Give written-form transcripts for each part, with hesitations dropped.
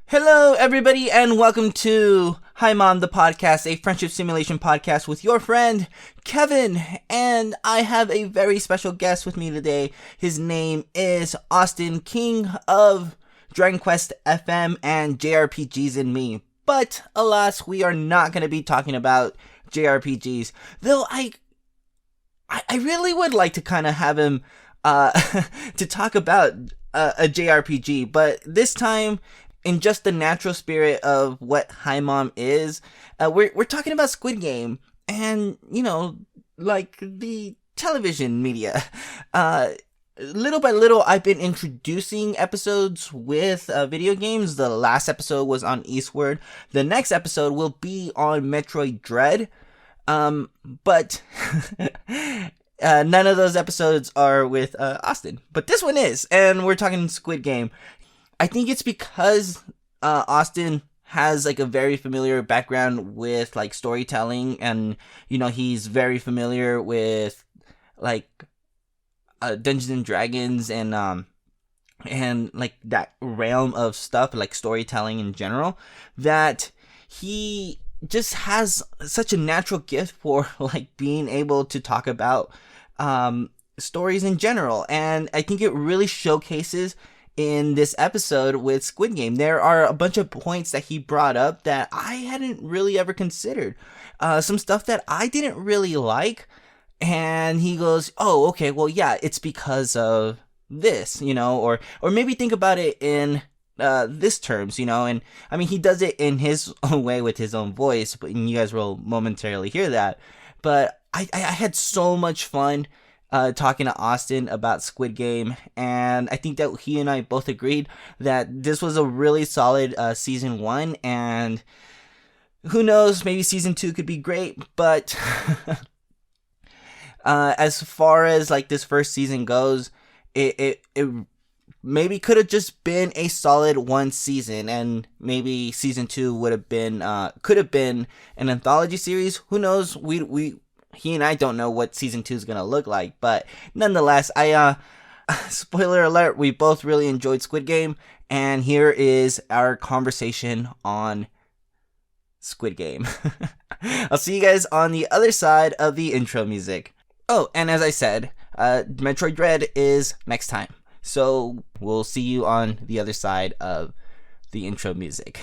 Hello, everybody, and welcome to Hi Mom, the podcast, a friendship simulation podcast with your friend, Kevin. And I have a very special guest with me today. His name is Austin, king of Dragon Quest FM and JRPGs and me. But, alas, we are not going to be talking about JRPGs. Though I really would like to kind of have him to talk about a JRPG. But this time, in just the natural spirit of what Hi Mom is, we're talking about Squid Game and, like the television media. Little by little, I've been introducing episodes with video games. The last episode was on Eastward. The next episode will be on Metroid Dread. But none of those episodes are with Austin. But this one is, and we're talking Squid Game. I think it's because Austin has like a very familiar background with like storytelling, and he's very familiar with like Dungeons and Dragons and like that realm of stuff, like storytelling in general, that he just has such a natural gift for like being able to talk about stories in general. And I think it really showcases in this episode with Squid Game. There are a bunch of points that he brought up that I hadn't really ever considered. Some stuff that I didn't really like. And he goes, oh, okay, well, yeah, it's because of this, or maybe think about it in this terms, and I mean, he does it in his own way with his own voice, but you guys will momentarily hear that. But I had so much fun talking to Austin about Squid Game, and I think that he and I both agreed that this was a really solid season 1, and who knows, maybe season 2 could be great, but as far as like this first season goes, it maybe could have just been a solid one season, and maybe season 2 would have been could have been an anthology series. Who knows? He and I don't know what season 2 is gonna look like, but nonetheless, spoiler alert, we both really enjoyed Squid Game, and here is our conversation on Squid Game. I'll see you guys on the other side of the intro music. Oh, and as I said, Metroid Dread is next time, so we'll see you on the other side of the intro music.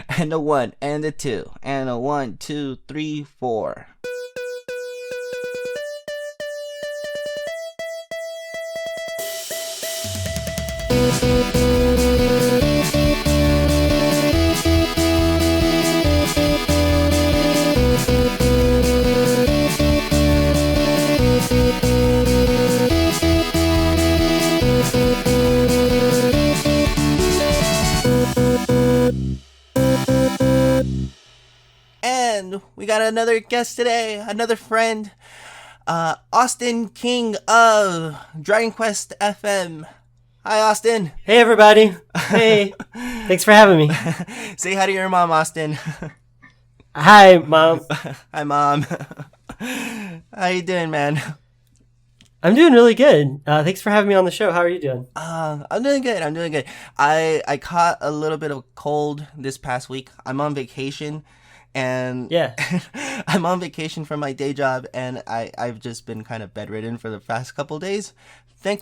And a 1, and a 2, and a 1, 2, 3, 4. And we got another guest today, another friend, Austin, king of Dragon Quest FM. Hi, Austin. Hey, everybody. Hey. Thanks for having me. Say hi to your mom, Austin. Hi, Mom. Hi, Mom. How you doing, man? I'm doing really good. Thanks for having me on the show. How are you doing? I'm doing good. I caught a little bit of a cold this past week. I'm on vacation, and yeah, I'm on vacation from my day job, and I've just been kind of bedridden for the past couple days.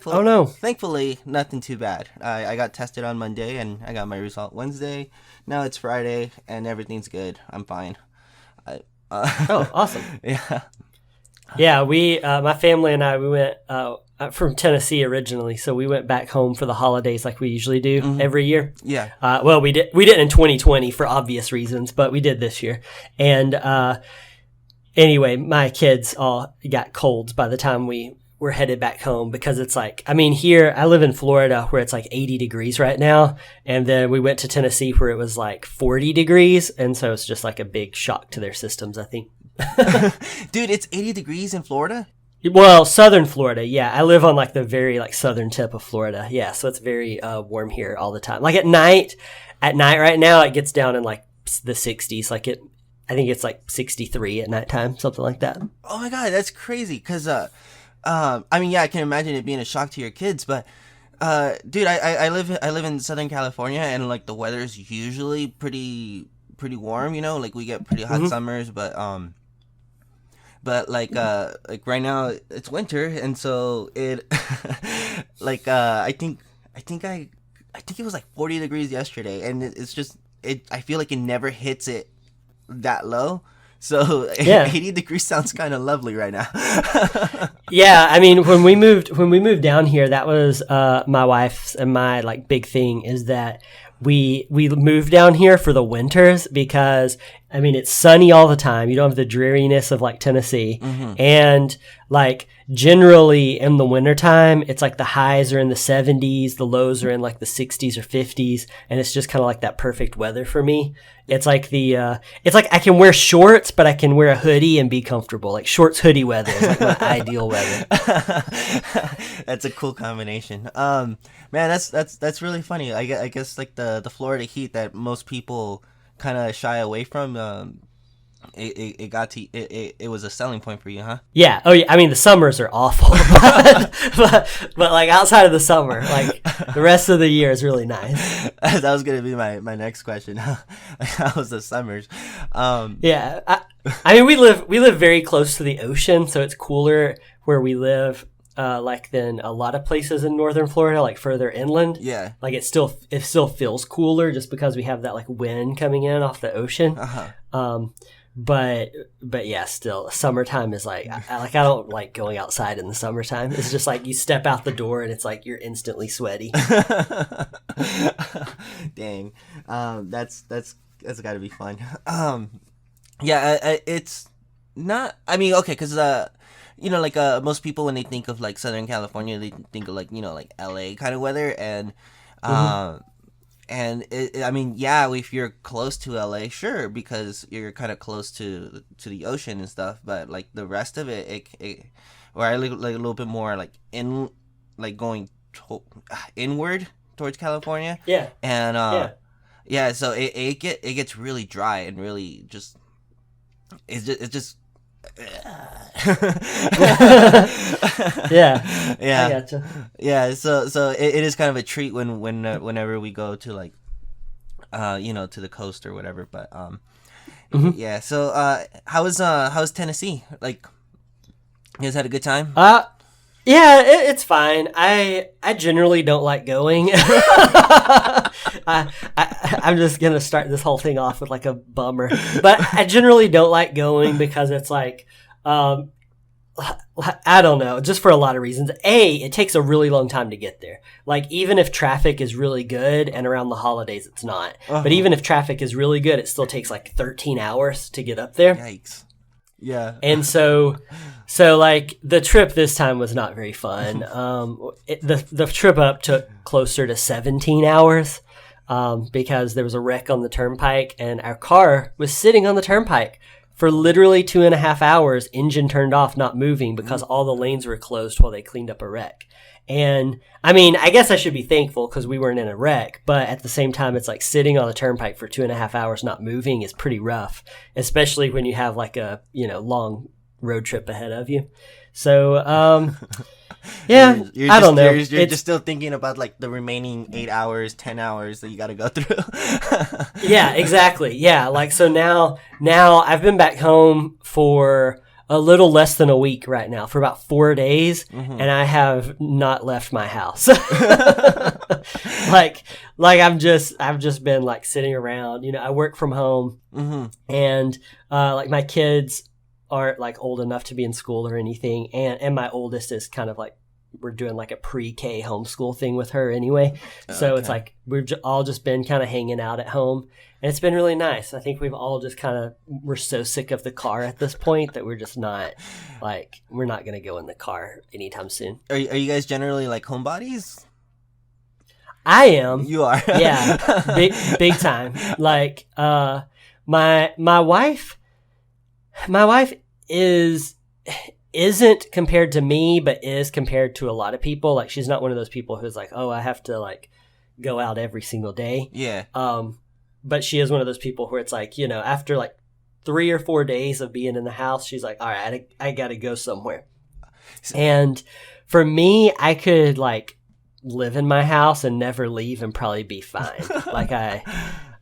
Oh, no. Thankfully, nothing too bad. I got tested on Monday, and I got my result Wednesday. Now it's Friday, and everything's good. I'm fine. Oh, awesome. Yeah. Yeah, we, my family and I, we went from Tennessee originally, so we went back home for the holidays like we usually do every year. Yeah. Well, we didn't in 2020 for obvious reasons, but we did this year. And anyway, my kids all got colds by the time we were headed back home, because it's like, I mean, here, I live in Florida where it's like 80 degrees right now. And then we went to Tennessee where it was like 40 degrees. And so it's just like a big shock to their systems, I think. Dude, it's 80 degrees in Florida? Well, southern Florida, yeah. I live on like the very like southern tip of Florida. Yeah, so it's very warm here all the time. Like at night right now, it gets down in like the 60s. Like I think it's like 63 at nighttime, something like that. Oh my God, that's crazy. Because, I mean, yeah, I can imagine it being a shock to your kids, but Dude, I live in Southern California, and like the weather's usually pretty warm. You know, like we get pretty hot Hmm. summers, but like right now it's winter, and so it like I think it was like 40 degrees yesterday, and it's just it. I feel like it never hits it that low. So Yeah. 80 degrees sounds kind of lovely right now. Yeah, I mean, when we moved down here, that was my wife's and my like big thing is that we moved down here for the winters because I mean it's sunny all the time. You don't have the dreariness of like Tennessee, and like generally in the wintertime, it's like the highs are in the 70s, the lows are in like the 60s or 50s, and it's just kind of like that perfect weather for me. It's like it's like I can wear shorts, but I can wear a hoodie and be comfortable. Like shorts, hoodie weather is like my ideal weather. That's a cool combination. Man, that's really funny. I guess like the Florida heat that most people kind of shy away from. It was a selling point for you, huh? Yeah. Oh, yeah. I mean, the summers are awful, but like outside of the summer, like the rest of the year is really nice. That was gonna be my next question. How was the summers? Yeah. I mean, we live very close to the ocean, so it's cooler where we live. Like than a lot of places in northern Florida, like further inland. Yeah. Like it still feels cooler just because we have that like wind coming in off the ocean. But yeah, still summertime is like I don't like going outside in the summertime. It's just like you step out the door and it's like you're instantly sweaty. Dang. That's got to be fun. Yeah, it's not. I mean, okay, because you know, like most people when they think of like Southern California, they think of like like LA kind of weather, and I mean, yeah, if you're close to LA, sure, because you're kind of close to the ocean and stuff. But like the rest of it or I live like a little bit more like like going inward towards California. Yeah. And Yeah. yeah, so it gets really dry and really just it's just Yeah. I yeah, gotcha. yeah. So it is kind of a treat whenever we go to like to the coast or whatever. But yeah. So how's Tennessee? Like, you guys had a good time? Yeah, it's fine. I generally don't like going. I'm just gonna start this whole thing off with like a bummer, but I generally don't like going because it's like, I don't know, just for a lot of reasons. A, it takes a really long time to get there. Like even if traffic is really good, and around the holidays it's not, but even if traffic is really good, it still takes like 13 hours to get up there. Yikes. Yeah. And so like the trip this time was not very fun. The trip up took closer to 17 hours because there was a wreck on the turnpike, and our car was sitting on the turnpike for literally 2.5 hours, engine turned off, not moving because all the lanes were closed while they cleaned up a wreck. And I mean, I guess I should be thankful because we weren't in a wreck, but at the same time, it's like sitting on the turnpike for 2.5 hours not moving is pretty rough, especially when you have like a long road trip ahead of you. So yeah, I don't know. You're just still thinking about like the remaining 8 hours, 10 hours that you got to go through. Yeah, exactly. Yeah, like so now I've been back home for a little less than a week right now, for about 4 days, and I have not left my house. like I've just been like sitting around. I work from home, and like my kids aren't like old enough to be in school or anything, and my oldest is kind of like, we're doing like a pre-K homeschool thing with her anyway. So it's like we've all just been kind of hanging out at home, and it's been really nice. I think we've all just we're so sick of the car at this point that we're just not like, we're not going to go in the car anytime soon. Are you guys generally like homebodies? I am. You are. Yeah. Big time. Like, my wife isn't compared to me, but is compared to a lot of people. Like, she's not one of those people who's like, oh, I have to like go out every single day. Yeah. But she is one of those people where it's like, after like 3 or 4 days of being in the house, she's like, all right, I got to go somewhere. And for me, I could like live in my house and never leave and probably be fine.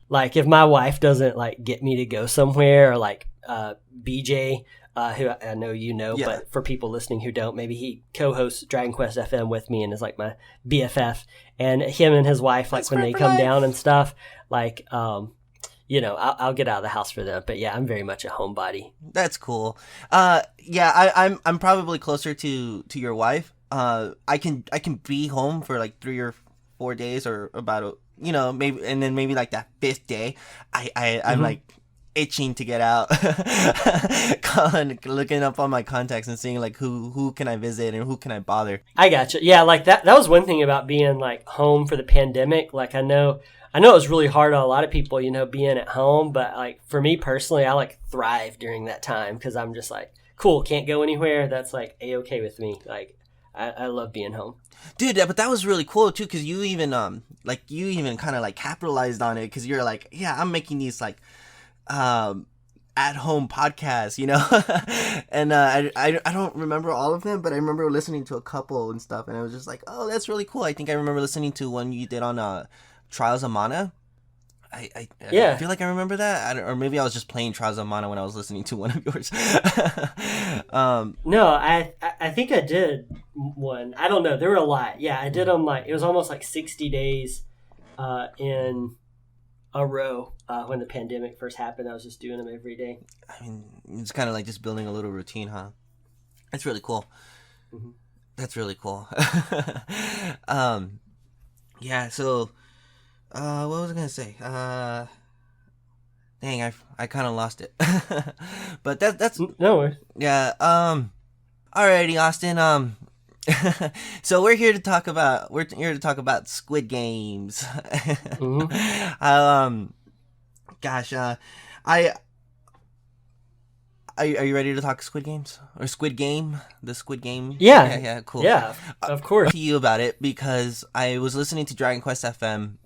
Like if my wife doesn't like get me to go somewhere, or like BJ, who I know you know, Yeah. but for people listening who don't, maybe he co-hosts Dragon Quest FM with me and is like my BFF. And him and his wife, like when they come down and stuff, like I'll get out of the house for them. But yeah, I'm very much a homebody. That's cool. I'm probably closer to your wife. I can be home for like 3 or 4 days, or about maybe, and then maybe like that 5th day, I'm like itching to get out, looking up on my contacts and seeing like who can I visit and who can I bother. I gotcha. Yeah, like that was one thing about being like home for the pandemic. Like I know it was really hard on a lot of people, being at home, but like for me personally, I like thrive during that time because I'm just like, cool, can't go anywhere. That's like A-okay with me. Like I love being home. Dude, but that was really cool too, because you even kind of like capitalized on it, because you're like, yeah, I'm making these like at home podcasts, and I don't remember all of them, but I remember listening to a couple and stuff, and I was just like, oh, that's really cool. I think I remember listening to one you did on Trials of Mana. I feel like I remember that, or maybe I was just playing Trials of Mana when I was listening to one of yours. No, I think I did one. I don't know. There were a lot. Yeah, I did them like, it was almost like 60 days in a row when the pandemic first happened. I was just doing them every day. I mean, it's kind of like just building a little routine, huh? That's really cool. Mm-hmm. That's really cool. Yeah, so what was I gonna say? Dang, I kind of lost it. But that's no worries. Yeah. Alrighty, Austin. So we're here to talk about Squid Games. Mm-hmm. Gosh, are you ready to talk Squid Games or Squid Game? The Squid Game. Yeah. Cool. Yeah, of course. To you about it because I was listening to Dragon Quest FM.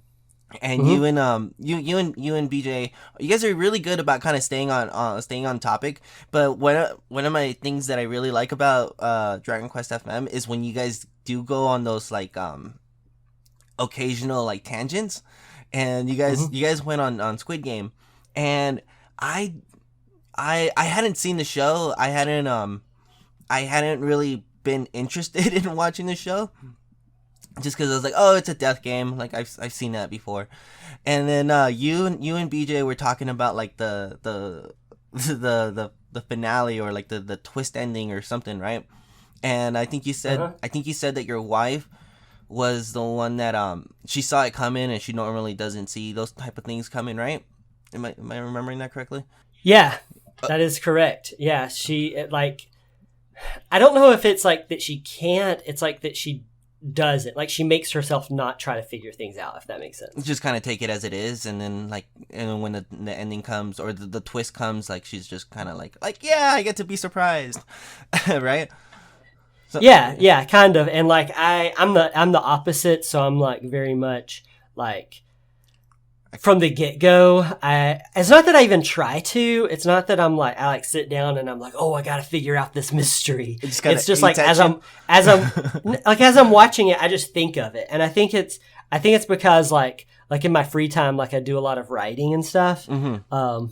And mm-hmm. you and BJ, you guys are really good about kind of staying on topic. But one of my things that I really like about Dragon Quest FM is when you guys do go on those like occasional like tangents, and you guys went on Squid Game, and I hadn't seen the show. I hadn't really been interested in watching the show. Just because I was like, oh, it's a death game. Like I've seen that before, and then you and BJ were talking about like the finale, or like the twist ending or something, right? And I think you said that your wife was the one that she saw it coming, and she normally doesn't see those type of things coming, right? Am I remembering that correctly? Yeah, that is correct. Yeah, I don't know if it's like that she can't. It's like that she doesn't, like she makes herself not try to figure things out, if that makes sense. Just kind of take it as it is, and then when the ending comes, or the twist comes, like she's just kind of like yeah, I get to be surprised. Right? So, yeah, kind of. And like I'm the opposite, so I'm like very much like from the get-go. It's not that I even try to. It's not that I'm like, I like sit down and I'm like, oh, I got to figure out this mystery. It's just like as I'm watching it, I just think of it. And I think it's because like in my free time, like I do a lot of writing and stuff. Mm-hmm.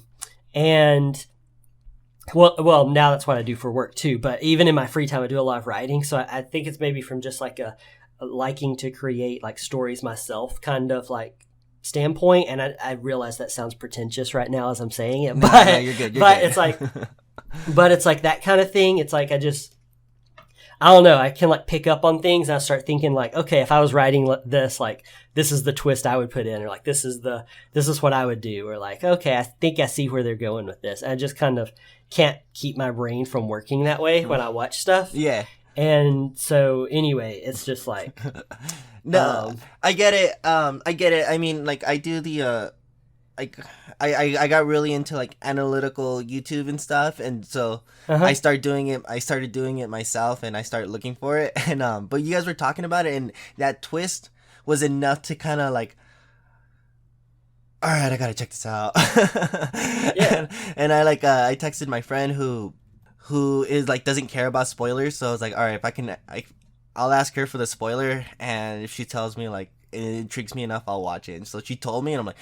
And well, now that's what I do for work too. But even in my free time, I do a lot of writing. So I think it's maybe from just like a liking to create like stories myself, kind of like standpoint. And I realize that sounds pretentious right now as I'm saying it, but no, you're good. It's like, but it's like that kind of thing. It's like I don't know. I can like pick up on things, and I start thinking like, okay, if I was writing this, like this is the twist I would put in, or like this is what I would do, or like, okay, I think I see where they're going with this. I just kind of can't keep my brain from working that way when I watch stuff. Yeah. And so anyway, it's just like, no, I get it. I mean, like I do the, like I got really into like analytical YouTube and stuff, and so I started doing it myself, and I started looking for it, and but you guys were talking about it, and that twist was enough to kind of like, all right, I gotta check this out. Yeah. And I I texted my friend who is like doesn't care about spoilers, so I was like, all right, if I'll ask her for the spoiler, and if she tells me like it intrigues me enough, I'll watch it. And so she told me, and I'm like,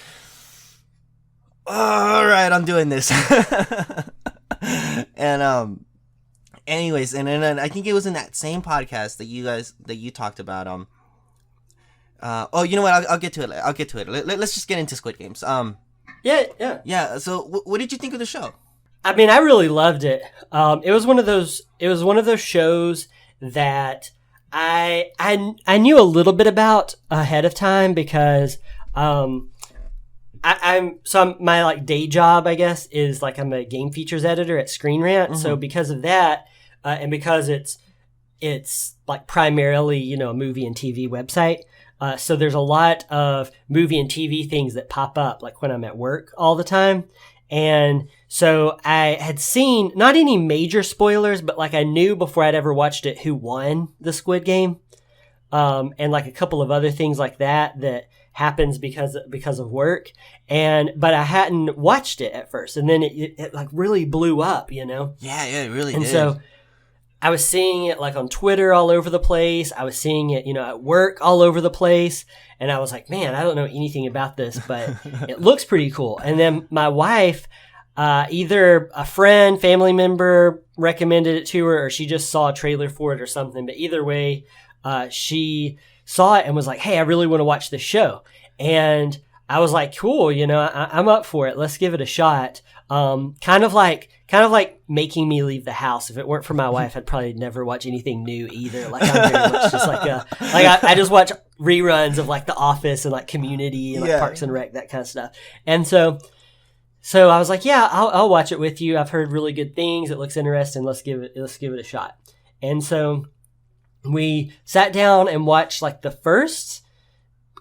all right, I'm doing this. And anyways, and then I think it was in that same podcast that you talked about. Oh, you know what? I'll get to it. I'll get to it. Let's just get into Squid Games. Yeah. So, what did you think of the show? I mean, I really loved it. It was one of those shows that I knew a little bit about ahead of time because I'm my like day job, I guess, is like I'm a game features editor at Screen Rant. Mm-hmm. So because of that, and because it's like primarily, you know, a movie and TV website. So there's a lot of movie and TV things that pop up like when I'm at work all the time. And so I had seen not any major spoilers, but like I knew before I'd ever watched it who won the Squid Game. And like a couple of other things like that happens because of work. But I hadn't watched it at first. And then it like really blew up, you know? Yeah, it really did. And so I was seeing it like on Twitter all over the place. I was seeing it, you know, at work all over the place. And I was like, man, I don't know anything about this, but it looks pretty cool. And then my wife, either a friend, family member recommended it to her, or she just saw a trailer for it or something. But either way, she saw it and was like, hey, I really want to watch this show. And I was like, cool, you know, I'm up for it. Let's give it a shot. Kind of like making me leave the house. If it weren't for my wife, I'd probably never watch anything new either. Like I'm very much just like I just watch reruns of like The Office and like Community and like Parks and Rec, that kind of stuff. And so I was like, yeah, I'll watch it with you. I've heard really good things. It looks interesting. Let's give it a shot. And so we sat down and watched like the first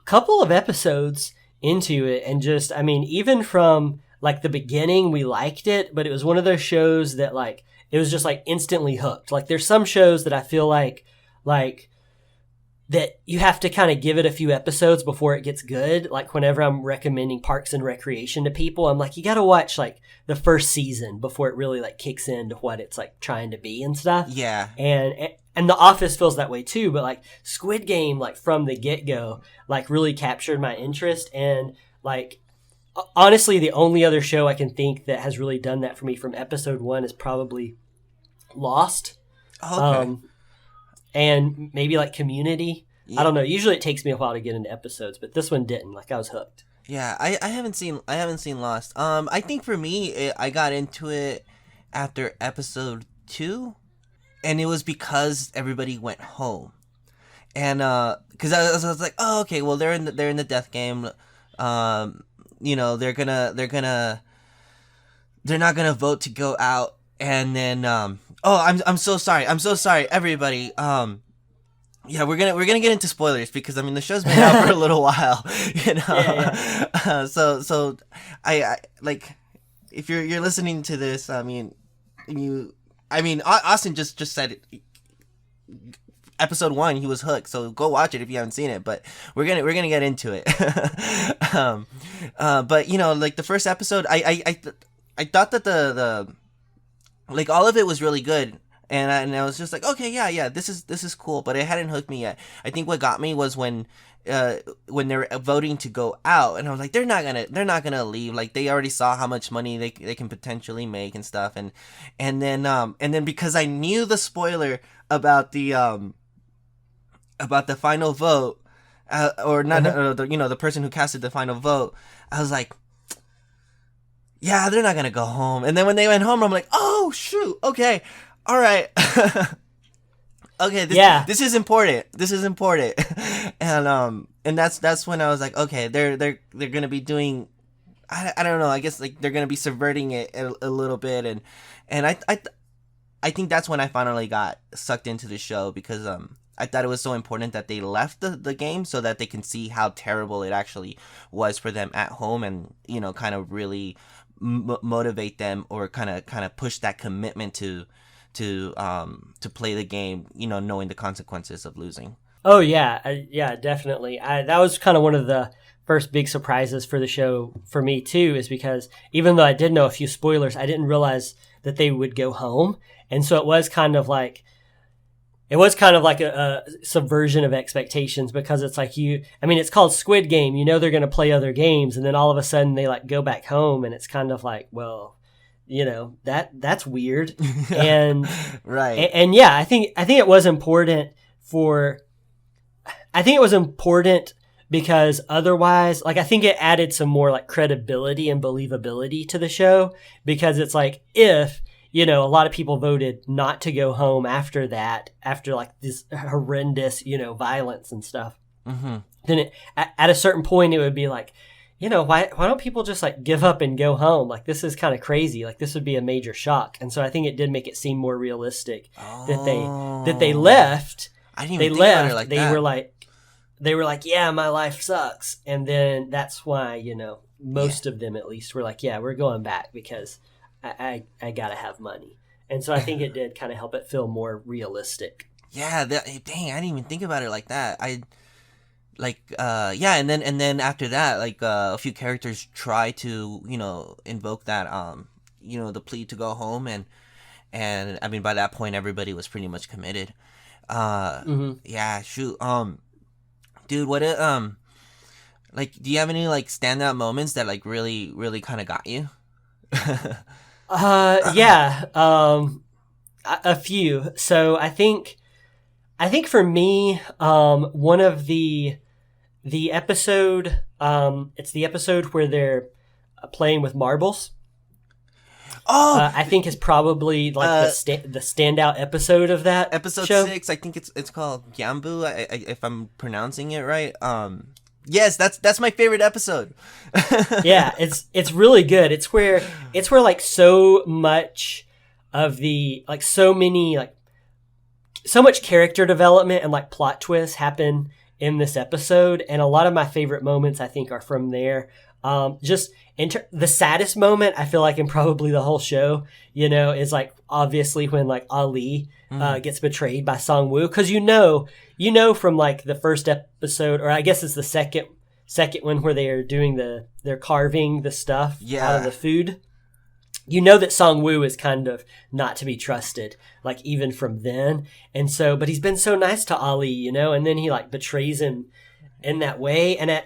couple of episodes into it, and just, I mean, even from like the beginning, we liked it, but it was one of those shows that like, it was just like instantly hooked. Like there's some shows that I feel like that you have to kind of give it a few episodes before it gets good. Like whenever I'm recommending Parks and Recreation to people, I'm like, you got to watch like the first season before it really like kicks into what it's like trying to be and stuff. Yeah. And The Office feels that way too, but like Squid Game, like from the get-go, like really captured my interest. And like, honestly, the only other show I can think that has really done that for me from episode 1 is probably Lost. Okay. And maybe like Community. Yeah. I don't know. Usually it takes me a while to get into episodes, but this one didn't. Like I was hooked. Yeah, I haven't seen Lost. I think for me, I got into it after episode 2, and it was because everybody went home, and because I was like, oh, okay, well they're in the death game, you know, they're not gonna vote to go out, and then I'm so sorry everybody. Yeah, we're gonna get into spoilers because I mean the show's been out for a little while, you know. Yeah. So I like, if you're listening to this, I mean Austin just said it. Episode 1, he was hooked, so go watch it if you haven't seen it. But we're gonna get into it. But you know, like the first episode, I thought that the like all of it was really good. And I was just like, okay, yeah, this is cool, but it hadn't hooked me yet. I think what got me was when they're voting to go out, and I was like, they're not gonna leave. Like they already saw how much money they can potentially make and stuff, and then because I knew the spoiler about the final vote, or not, you know, the person who casted the final vote, I was like, yeah, they're not gonna go home. And then when they went home, I'm like, oh shoot, okay. All right. Okay. This is important. And that's when I was like, okay, they're gonna be doing, I don't know. I guess like they're gonna be subverting it a little bit, and I think that's when I finally got sucked into the show, because I thought it was so important that they left the game so that they can see how terrible it actually was for them at home, and you know, kind of really motivate them, or kind of push that commitment to play the game, you know, knowing the consequences of losing. Oh yeah, definitely. That was kind of one of the first big surprises for the show for me too, is because even though I did know a few spoilers, I didn't realize that they would go home, and so it was kind of like it was kind of like a subversion of expectations, because it's like it's called Squid Game. You know they're going to play other games, and then all of a sudden they like go back home, and it's kind of like, well, that's weird. And right. And yeah, I think it was important because otherwise, like, I think it added some more like credibility and believability to the show, because it's like, if, a lot of people voted not to go home after like this horrendous, violence and stuff. Mm-hmm. Then at a certain point, it would be like, why don't people just like give up and go home? Like, this is kind of crazy. Like, this would be a major shock. And so I think it did make it seem more realistic that they left. I didn't even think about it like that. They were like, yeah, my life sucks. And then that's why, most of them at least were like, yeah, we're going back because I got to have money. And so I think it did kind of help it feel more realistic. Yeah, dang, I didn't even think about it like that. And then after that, like, a few characters try to, invoke that, the plea to go home, and I mean, by that point, everybody was pretty much committed. Yeah, shoot, dude, what like, do you have any like standout moments that like really, really kind of got you? Yeah, a few. So I think for me, one of the episode, it's the episode where they're playing with marbles. Oh, I think is probably like the standout episode of that episode show. 6. I think it's called Gyambu, if I'm pronouncing it right. Yes, that's my favorite episode. Yeah, it's really good. It's where like so much of the like so much character development and like plot twists happen in this episode, and a lot of my favorite moments I think are from there. Just the saddest moment I feel like in probably the whole show, is like obviously when like Ali gets betrayed by Song-woo, because you know from like the first episode, or I guess it's the second one, where they are doing they're carving the stuff out of the food. You know that Song-woo is kind of not to be trusted, like even from then. And so, but he's been so nice to Ali, and then he like betrays him in that way. And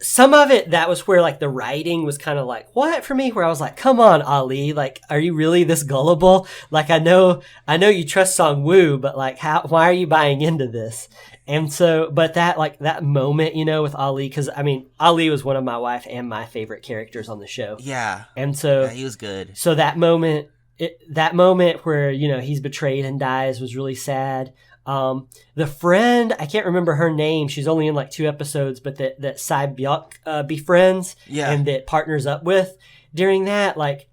some of it, that was where like the writing was kind of like, what, for me, where I was like, come on, Ali, like, are you really this gullible? Like, I know you trust Song-woo, but like, why are you buying into this? And so, but that moment, with Ali, because I mean, Ali was one of my wife and my favorite characters on the show. Yeah. And so, he was good. So that moment where, he's betrayed and dies was really sad. The friend, I can't remember her name. She's only in like 2 episodes, but that Sai Byuk befriends and that partners up with during that, like,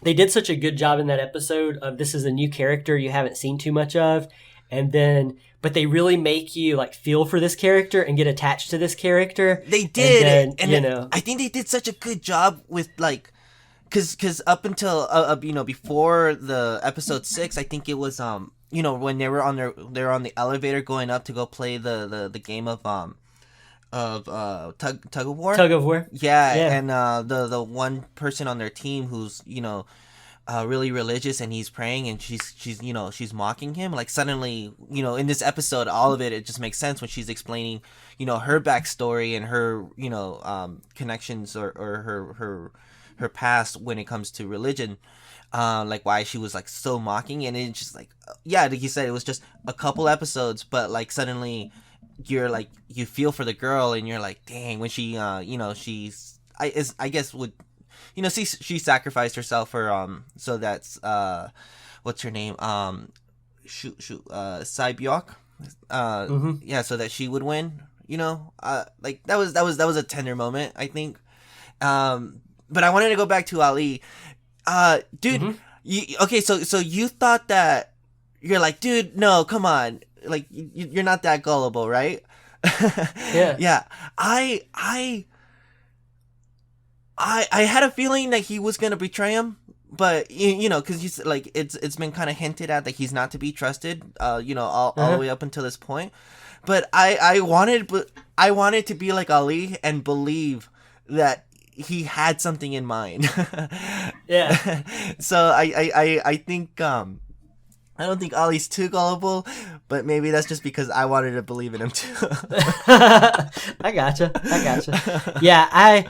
they did such a good job in that episode of, this is a new character you haven't seen too much of. And then, but they really make you like feel for this character and get attached to this character. They did. And then, I think they did such a good job with like, cause up until, before the episode 6, I think it was, when they were on the elevator going up to go play the game of tug of war. Tug of war. Yeah. And the one person on their team who's really religious, and he's praying, and she's mocking him. Like, suddenly, in this episode, all of it just makes sense when she's explaining, her backstory and her connections or her past when it comes to religion. Like, why she was like so mocking, and it's just like, like you said, it was just a couple episodes, but like suddenly you're like, you feel for the girl, and you're like, dang, when she she's I guess would she sacrificed herself for so that's what's her name, Sai Byuk, so that she would win, like that was a tender moment, I think. But I wanted to go back to Ali. Dude, so you thought that, you're like, dude, no, come on, like, you're not that gullible, right? Yeah. I had a feeling that he was gonna betray him, but because he's like, it's been kind of hinted at that he's not to be trusted, all the way up until this point. But I wanted to be like Ali and believe that he had something in mind. Yeah. So I think I don't think Ollie's too gullible, but maybe that's just because I wanted to believe in him too. I gotcha. Yeah, I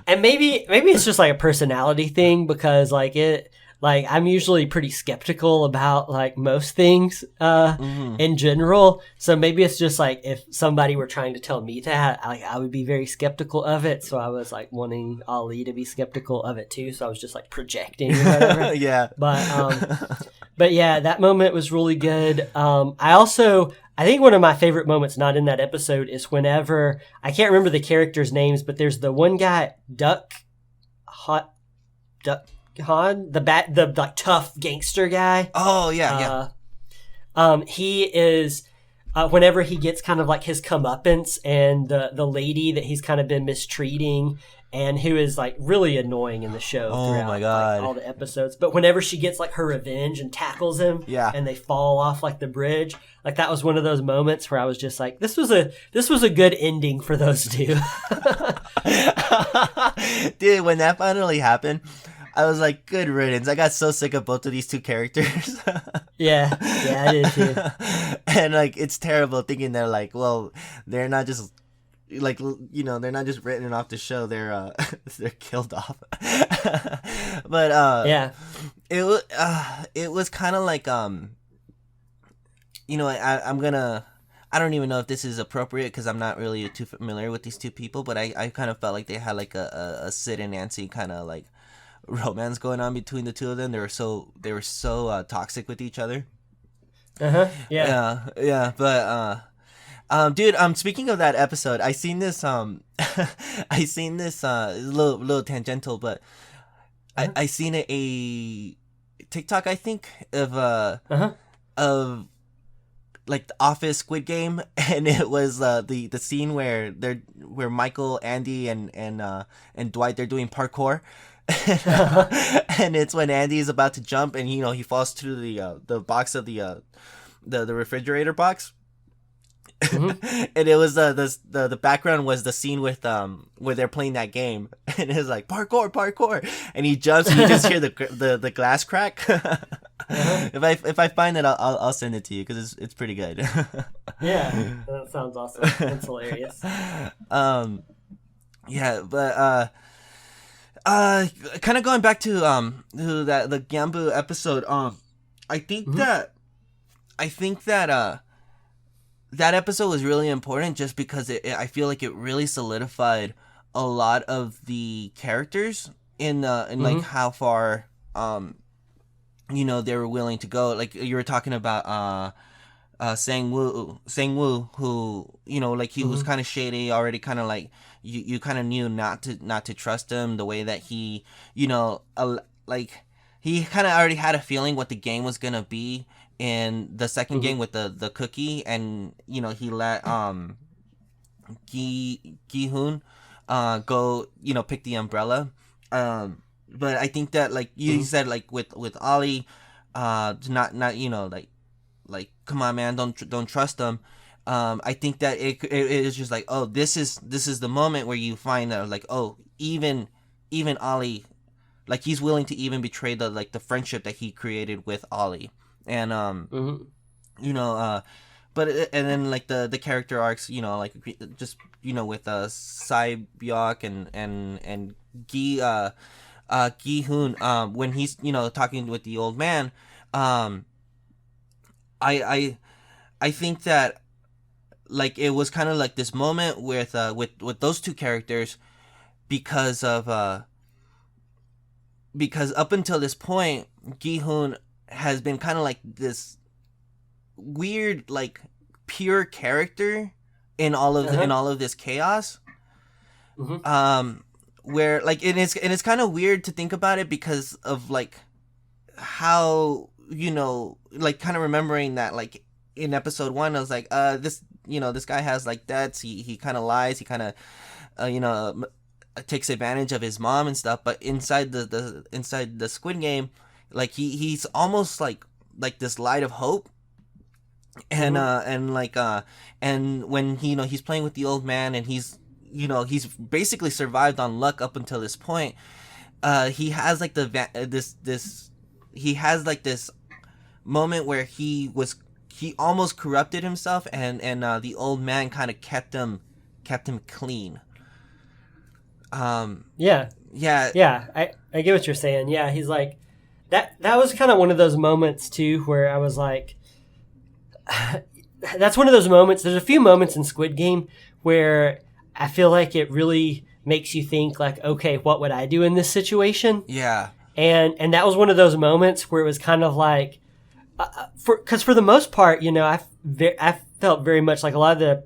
and maybe it's just like a personality thing because I'm usually pretty skeptical about like most things in general. So maybe it's just like if somebody were trying to tell me that, I would be very skeptical of it. So I was like wanting Ali to be skeptical of it too. So I was just like projecting or whatever. Yeah. But yeah, that moment was really good. I think one of my favorite moments, not in that episode, is whenever I can't remember the characters' names, but there's the one guy, Duck Han, the like tough gangster guy. Oh yeah. He is whenever he gets kind of like his comeuppance, and the lady that he's kind of been mistreating and who is like really annoying in the show throughout my God. like, all the episodes. But whenever she gets like her revenge and tackles him, and they fall off like the bridge, like that was one of those moments where I was just like, this was a good ending for those two. Dude, when that finally happened, I was like, good riddance. I got so sick of both of these two characters. Yeah, I did too. And like, it's terrible thinking they're like, well, they're not just like, you know, they're not just written off the show. They're they're killed off. But yeah, it was kind of like you know, I don't even know if this is appropriate because I'm not really too familiar with these two people, but I kind of felt like they had like a Sid and Nancy kind of like romance going on between the two of them. They were so toxic with each other. Yeah. But dude, speaking of that episode, I seen this little tangential, but I seen a TikTok, I think, of like the Office Squid Game, and it was the scene where Michael, Andy, and Dwight, they're doing parkour. And it's when Andy is about to jump, and he falls through the box of the refrigerator box. And it was the background was the scene with where they're playing that game, and it was like parkour, and he jumps and you just hear the glass crack. If I find it, I'll send it to you because it's pretty good. Yeah, that sounds awesome. That's hilarious. Yeah, but kind of going back to the Gambu episode. I think that that episode was really important just because I feel like it really solidified a lot of the characters in like how far they were willing to go. Like you were talking about Sang Woo, who like he was kind of shady already, kind of like you kind of knew not to trust him the way that he like he kind of already had a feeling what the game was gonna be in the second game with the cookie, and he let Gi-hoon go pick the umbrella. But I think that like you said, like with Ollie, not like come on man, don't trust them. I think that it is just like, oh, this is the moment where you find out like, oh, even Ollie, like he's willing to even betray the friendship that he created with Ollie. And but and then like the character arcs, like just with Sai-byok and Gi-hoon, when he's talking with the old man, I think that like it was kind of like this moment with those two characters because up until this point, Gi-hoon has been kind of like this weird, like pure character in all of in all of this chaos. Where like it's kind of weird to think about it because of like how like kind of remembering that like in episode 1 I was like this guy has like debts, he kind of lies, he kind of takes advantage of his mom and stuff, but inside the Squid Game, like he's almost like this light of hope, and and when he's playing with the old man, and he's basically survived on luck up until this point. He has like he has like this moment where he almost corrupted himself, and the old man kind of kept him clean. Yeah. Yeah. Yeah, I get what you're saying. Yeah, he's like that was kind of one of those moments too where I was like that's one of those moments. There's a few moments in Squid Game where I feel like it really makes you think like, okay, what would I do in this situation? Yeah. And that was one of those moments where it was kind of like because for the most part, you know, I felt very much like a lot of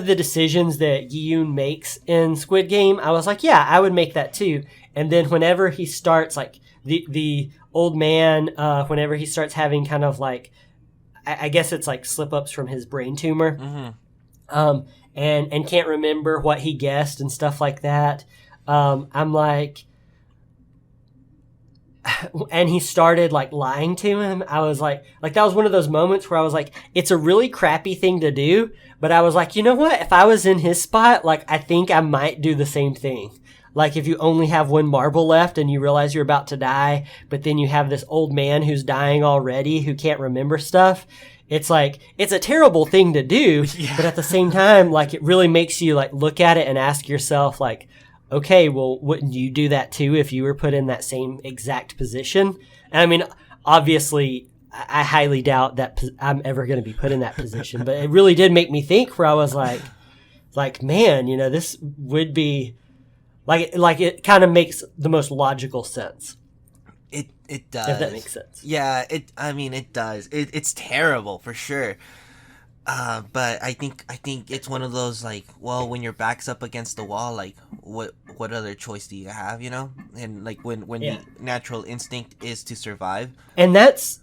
the decisions that Gi-yoon makes in Squid Game, I was like, yeah, I would make that too. And then whenever he starts, like, the old man, whenever he starts having kind of like, I guess it's like slip-ups from his brain tumor, and can't remember what he guessed and stuff like that, I'm like... and he started like lying to him. I was like that was one of those moments where I was like, it's a really crappy thing to do, but I was like, you know what? If I was in his spot, like I think I might do the same thing. Like if you only have one marble left and you realize you're about to die, but then you have this old man who's dying already who can't remember stuff. It's like, it's a terrible thing to do, but at the same time, like it really makes you like look at it and ask yourself like, okay, well, wouldn't you do that too if you were put in that same exact position? And I mean, obviously, I highly doubt that I'm ever going to be put in that position, but it really did make me think where I was like, man, you know, this would be like it kind of makes the most logical sense. It does. If that makes sense. Yeah, it does. It's terrible for sure. But I think it's one of those like, well, when your back's up against the wall, like what other choice do you have, you know? And like when the natural instinct is to survive. And that's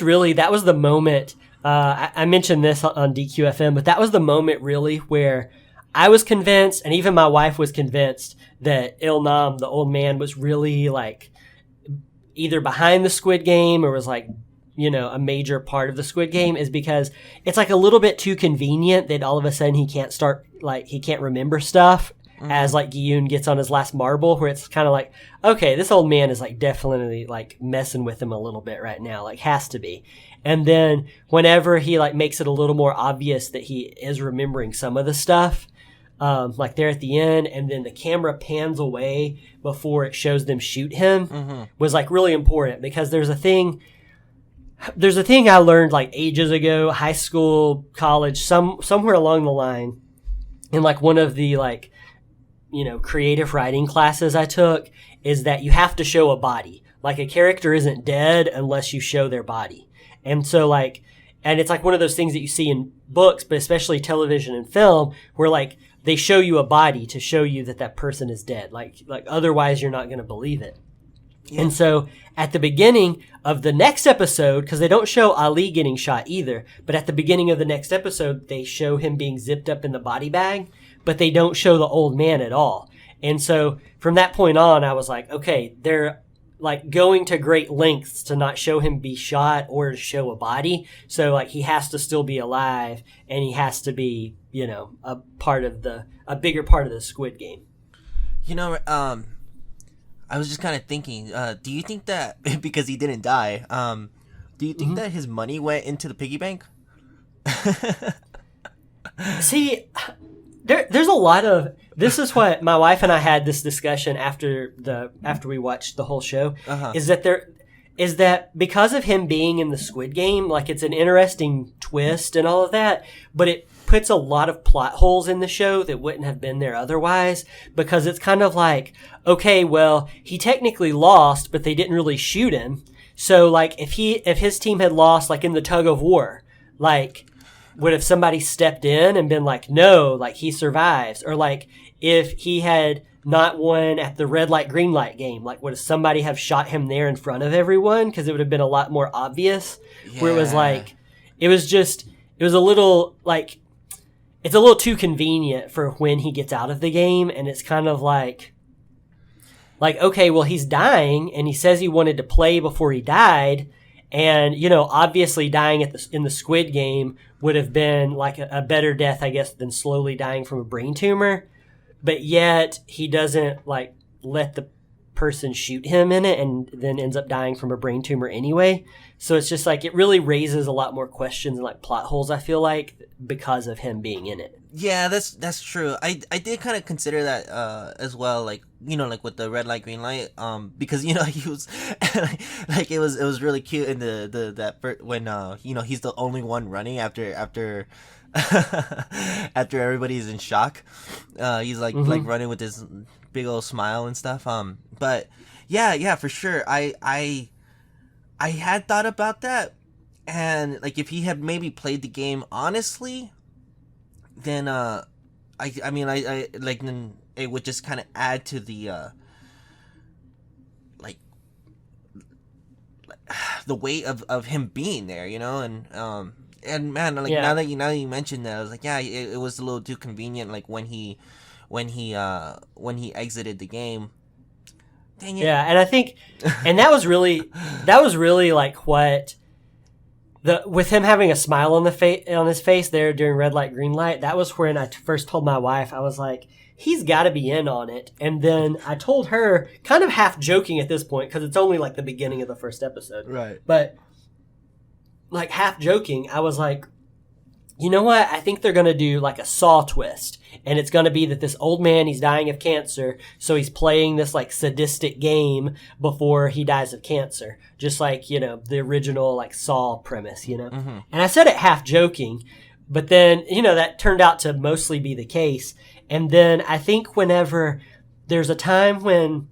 really, that was the moment. I mentioned this on DQFM, but that was the moment really where I was convinced, and even my wife was convinced, that Il-nam, the old man, was really like either behind the Squid Game or was like, you know, a major part of the Squid Game, is because it's like a little bit too convenient that all of a sudden he can't remember stuff as like Gi-yoon gets on his last marble, where it's kind of like, okay, this old man is like definitely like messing with him a little bit right now, like has to be. And then whenever he like makes it a little more obvious that he is remembering some of the stuff, like there at the end, and then the camera pans away before it shows them shoot him, was like really important, because there's a thing I learned like ages ago, high school, college, somewhere along the line, in like one of the like, you know, creative writing classes I took, is that you have to show a body. Like a character isn't dead unless you show their body. And so like, and it's like one of those things that you see in books, but especially television and film, where like they show you a body to show you that person is dead. Like otherwise you're not going to believe it. Yeah. And so at the beginning of the next episode, because they don't show Ali getting shot either, but at the beginning of the next episode, they show him being zipped up in the body bag, but they don't show the old man at all. And so from that point on, I was like, okay, they're like going to great lengths to not show him be shot or to show a body. So like he has to still be alive, and he has to be, you know, a bigger part of the Squid Game. You know, I was just kind of thinking, do you think that, because he didn't die, do you think that his money went into the piggy bank? See, there's a lot of, this is what my wife and I had this discussion after we watched the whole show, is that because of him being in the Squid Game, like it's an interesting twist and all of that, but it puts a lot of plot holes in the show that wouldn't have been there otherwise, because it's kind of like, okay, well, he technically lost, but they didn't really shoot him. So like if his team had lost, like in the tug of war, like would have somebody stepped in and been like, no, like he survives? Or like if he had not won at the red light, green light game, like would somebody have shot him there in front of everyone? Because it would have been a lot more obvious. Yeah. Where it was like, it was a little like, it's a little too convenient for when he gets out of the game, and it's kind of like, okay, well, he's dying, and he says he wanted to play before he died, and, you know, obviously dying in the Squid Game would have been like a better death, I guess, than slowly dying from a brain tumor, but yet he doesn't, like, let the person shoot him in it and then ends up dying from a brain tumor anyway. So it's just like it really raises a lot more questions and like plot holes, I feel like, because of him being in it. Yeah, that's true. I did kind of consider that as well, like, you know, like with the red light green light, because, you know, he was like it was really cute in when you know, he's the only one running after after everybody's in shock. He's like running with this big old smile and stuff. But yeah, for sure. I had thought about that, and like if he had maybe played the game honestly, then I mean I like then it would just kind of add to the like the weight of him being there, you know, and man, like now that you mentioned that, I was like, yeah, it was a little too convenient, like when he exited the game. Dang it. Yeah, and I think, and that was really like what with him having a smile on his face there during red light green light. That was when I first told my wife, I was like, he's got to be in on it. And then I told her, kind of half joking at this point, because it's only like the beginning of the first episode, right? But like half joking, I was like, you know what? I think they're going to do like a Saw twist. And it's going to be that this old man, he's dying of cancer. So he's playing this like sadistic game before he dies of cancer. Just like, you know, the original like Saw premise, you know. Mm-hmm. And I said it half joking. But then, you know, that turned out to mostly be the case. And then I think whenever there's a time when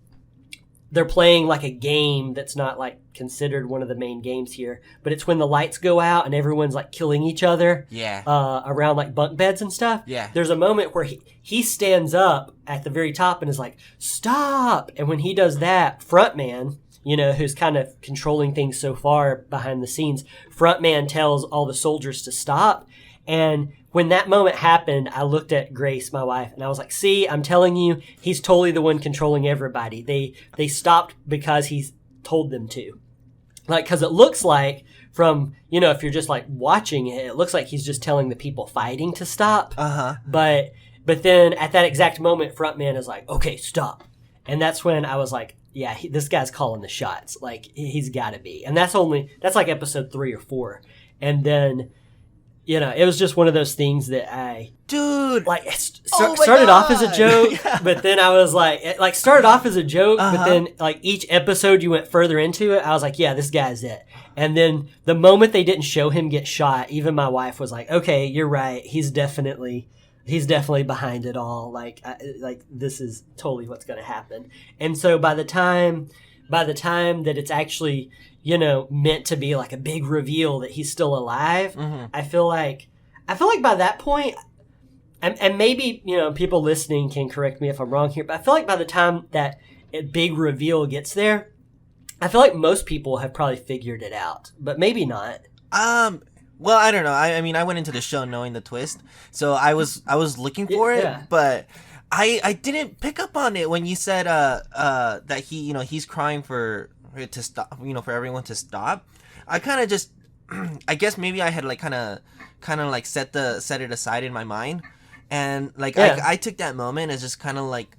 they're playing like a game that's not like considered one of the main games here, but it's when the lights go out and everyone's like killing each other around like bunk beds and stuff. Yeah. There's a moment where he stands up at the very top and is like, stop. And when he does that, Frontman, you know, who's kind of controlling things so far behind the scenes, Frontman tells all the soldiers to stop. And when that moment happened, I looked at Grace, my wife, and I was like, see, I'm telling you, he's totally the one controlling everybody. They stopped because he's told them to. Like, because it looks like from, you know, if you're just like watching it, it looks like he's just telling the people fighting to stop. Uh-huh. But then at that exact moment, Frontman is like, okay, stop. And that's when I was like, yeah, this guy's calling the shots. Like, he's got to be. And that's like episode 3 or 4. And then, you know, it was just one of those things that started off as a joke, yeah. But then I was like, it started off as a joke, but then like each episode you went further into it, I was like, yeah, this guy's it. And then the moment they didn't show him get shot, even my wife was like, okay, you're right. He's definitely behind it all. Like this is totally what's going to happen. And so by the time that it's actually, you know, meant to be like a big reveal that he's still alive, mm-hmm. I feel like by that point, and maybe, you know, people listening can correct me if I'm wrong here, but I feel like by the time that big reveal gets there, I feel like most people have probably figured it out, but maybe not. Well, I don't know. I mean, I went into the show knowing the twist, so I was looking for it, but I didn't pick up on it when you said that he, you know, he's crying for it to stop, you know, for everyone to stop. I kind of just, I guess maybe I had like kind of like set it aside in my mind, and like I took that moment as just kind of like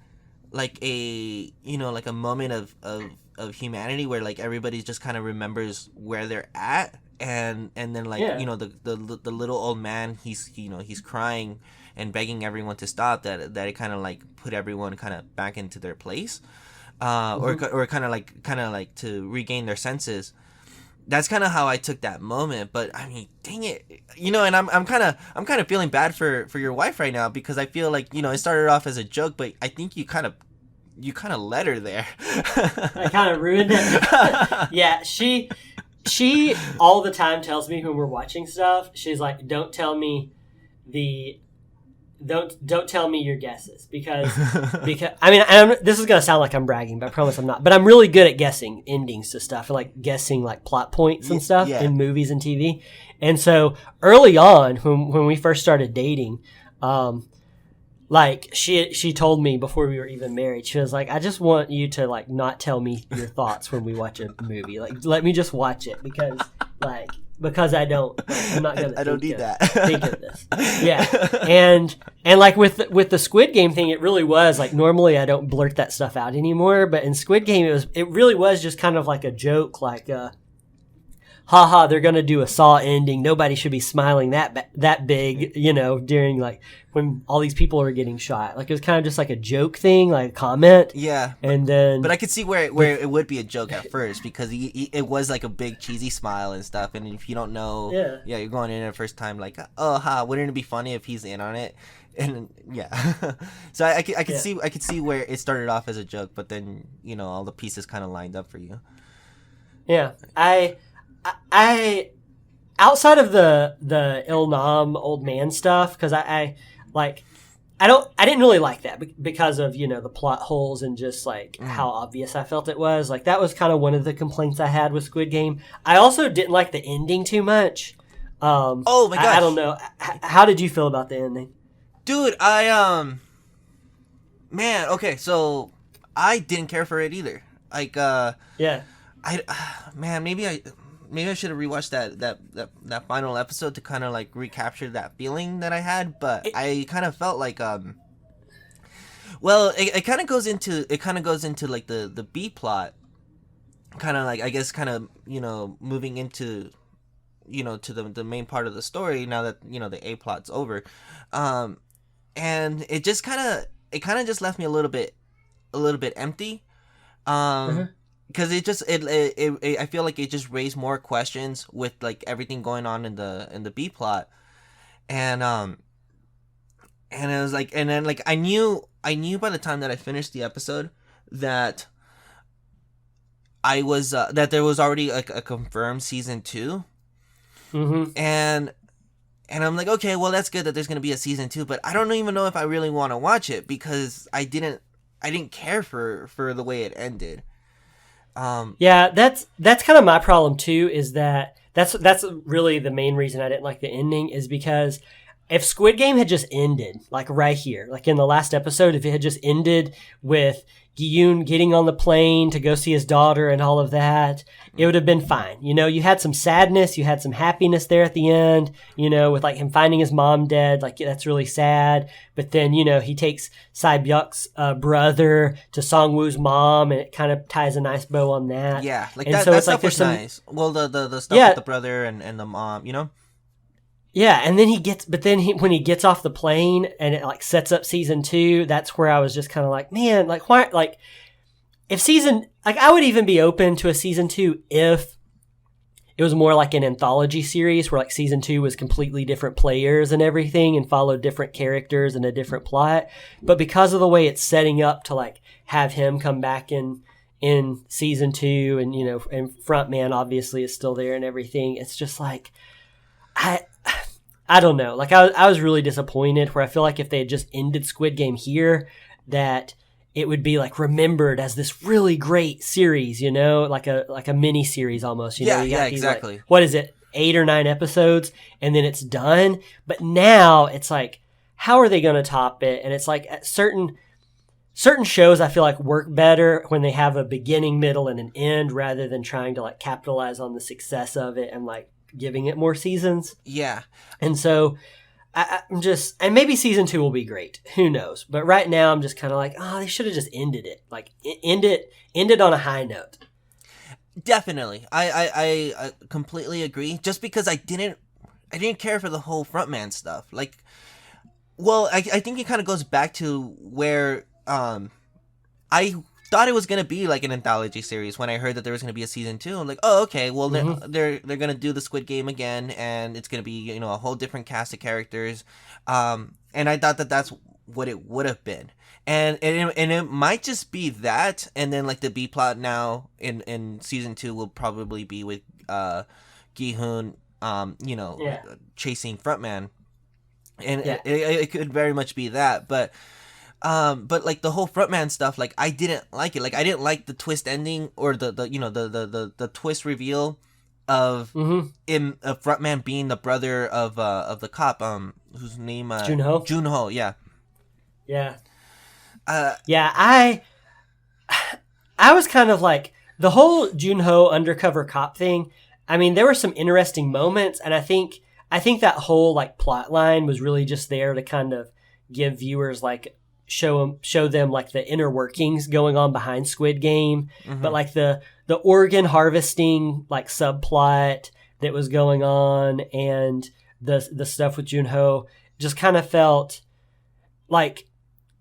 a, you know, like a moment of humanity where like everybody just kind of remembers where they're at, and then like you know the little old man, he's, you know, he's crying and begging everyone to stop, that it kind of like put everyone kind of back into their place, mm-hmm. or kind of like to regain their senses. That's kind of how I took that moment. But I mean, dang it, you know, and I'm kind of feeling bad for your wife right now, because I feel like, you know, it started off as a joke, but I think you kind of led her there. I kind of ruined it. Yeah, she all the time tells me when we're watching stuff, she's like, don't tell me your guesses, because I mean, this is gonna sound like I'm bragging, but I promise I'm not. But I'm really good at guessing endings to stuff, and like guessing like plot points and stuff in movies and TV. And so early on, when we first started dating, like she told me before we were even married, she was like, I just want you to like not tell me your thoughts when we watch a movie. Like, let me just watch it, because like because I don't. I'm not gonna. I don't need that. Think of this. Yeah, and like with the Squid Game thing, it really was like normally I don't blurt that stuff out anymore, but in Squid Game it really was just kind of like a joke, like haha, they're gonna do a Saw ending. Nobody should be smiling that big, during like when all these people are getting shot. Like it was kind of just like a joke thing, like a comment. Yeah, and then but I could see where it would be a joke at first because it was like a big cheesy smile and stuff. And if you don't know, yeah, you're going in the first time like, oh, wouldn't it be funny if he's in on it? And yeah, so I could see where it started off as a joke, but then all the pieces kind of lined up for you. Yeah, I outside of the Il Nam old man stuff, because I didn't really like that because of the plot holes and just like how obvious I felt it was. Like that was kind of one of the complaints I had with Squid Game. I also didn't like the ending too much. Oh my gosh. I don't know. How did you feel about the ending? Dude, man, okay, so I didn't care for it either. Like yeah. Maybe I should have rewatched that final episode to kind of like recapture that feeling that I had, but I kind of felt like well, it kind of goes into like the B plot, kind of like I guess kind of moving into to the main part of the story now that the A plot's over, and it kind of just left me a little bit empty, because I feel like it just raised more questions with like everything going on in the B plot, and it was like, and then like I knew by the time that I finished the episode that I was that there was already like a confirmed season 2, and I'm like, okay, well that's good that there's gonna be a season 2, but I don't even know if I really want to watch it because I didn't care for the way it ended. Yeah, that's kind of my problem too, is that's really the main reason I didn't like the ending, is because if Squid Game had just ended, like right here, like in the last episode, if it had just ended with Gi-yoon getting on the plane to go see his daughter and all of that, it would have been fine. You had some sadness, you had some happiness there at the end, with like him finding his mom dead, like that's really sad. But then, he takes Sai Byuk's brother to Song-woo's mom, and it kind of ties a nice bow on that. Yeah, like and that, so that it's stuff like was nice. Well, the stuff with the brother and the mom, Yeah, and then when he gets off the plane and it like sets up season 2, that's where I was just kind of like, man, like why, like if I would even be open to a season 2 if it was more like an anthology series where like season 2 was completely different players and everything and followed different characters and a different plot. But because of the way it's setting up to like have him come back in season 2 and and Frontman obviously is still there and everything, it's just like I don't know. Like I was really disappointed, where I feel like if they had just ended Squid Game here, that it would be like remembered as this really great series, like a mini series almost. Yeah, exactly. Like, what is it? 8 or 9 episodes, and then it's done. But now it's like, how are they going to top it? And it's like at certain shows I feel like work better when they have a beginning, middle, and an end, rather than trying to like capitalize on the success of it and like giving it more seasons. Yeah. And so I'm just, and maybe season 2 will be great. Who knows? But right now I'm just kind of like, they should have just ended it. Like end it on a high note. Definitely. I completely agree. Just because I didn't care for the whole Frontman stuff. Like, well, I think it kind of goes back to where I thought it was gonna be like an anthology series when I heard that there was gonna be a season 2. I'm like, oh, okay, well they're gonna do the Squid Game again, and it's gonna be a whole different cast of characters, and I thought that that's what it would have been, and it might just be that, and then like the B plot now in season 2 will probably be with Gi-hoon, chasing Frontman, and it could very much be that, but like the whole Frontman stuff, like I didn't like it. Like I didn't like the twist ending or the twist reveal of Frontman being the brother of the cop, whose name Junho. Junho, yeah. Yeah. I was kind of like the whole Junho undercover cop thing. I mean, there were some interesting moments, and I think that whole like plot line was really just there to kind of give viewers like show them like the inner workings going on behind Squid Game, but like the organ harvesting like subplot that was going on and the stuff with Junho just kind of felt like,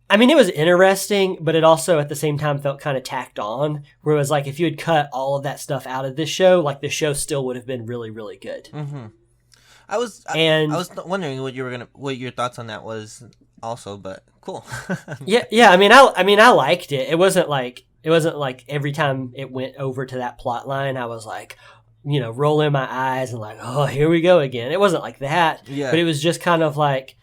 I mean, it was interesting, but it also at the same time felt kind of tacked on, where it was like if you had cut all of that stuff out of this show, like the show still would have been really, really good. I was wondering what your thoughts on that was also, but cool. yeah. I mean, I liked it. It wasn't like every time it went over to that plot line, I was like, rolling my eyes and like, oh, here we go again. It wasn't like that. Yeah. But it was just kind of like,